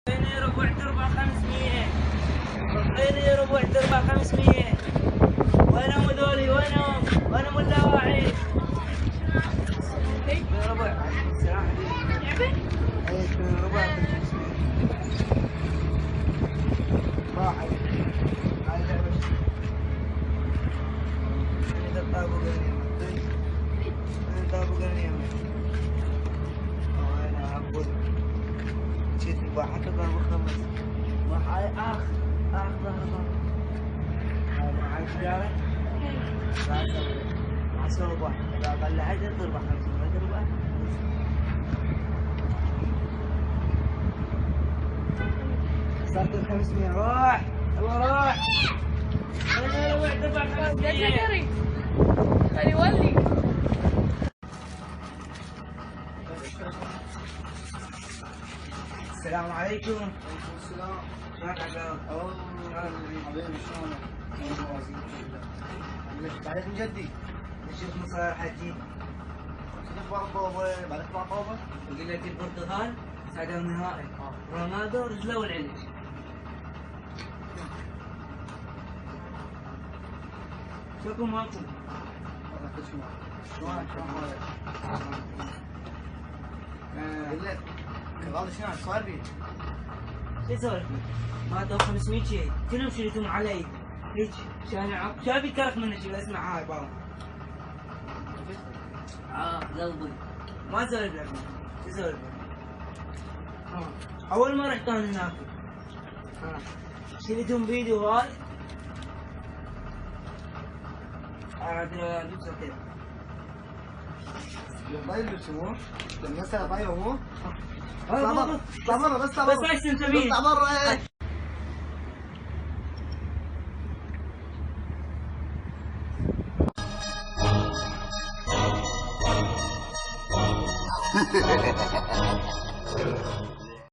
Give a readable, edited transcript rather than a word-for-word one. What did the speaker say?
اعطيني ربع تربع 500. اعطيني ربع تربع 500. وينهم ذولي؟ وينهم الدواعي؟ ربع. السلام عليكم. لعبة؟ ربع 500. واحد. هاي لعبة. إذا طابوا قرنية. إذا طابوا قرنية. أنا أقول. جيت واحد طابوا خمس. هاي آخ ظهر. هاي معاي سيارة. مع سوق واحد. إذا طلعت تربح 500 تربح. صارت 500. روح يلا روح. انا ربع تربح 500. جري خلي ولي. السلام عليكم. وعليكم السلام. شلونك عقاب؟ حبيبي شلونك؟ بعدك من جدي؟ نشوف مصاري حجي. شنو اخبار الطوبه؟ بعدك مع طوبه؟ بقول لك البرتغال صعدوا النهائي. رونالدو رجلوا العلج. شكو ماكو؟ شلونك؟ اقول لك هذا شنو صار بي؟ شو يسولف؟ ماتوا 500 شيء، كلهم شريتهم علي. هيك شانع شافي كرك منه شيء اسمع هاي بابا. قلبي ما اسولف لك. شو اسولف لك؟ اول ما رحت انا هناك شريتهم فيديو هاي. عاد لبسه كذا. طيب شو؟ المسألة طيبة مو؟ اطلع اطلع برا بس اطلع برا. بس احسن سبيل. اطلع برا. Ha ha ha ha ha.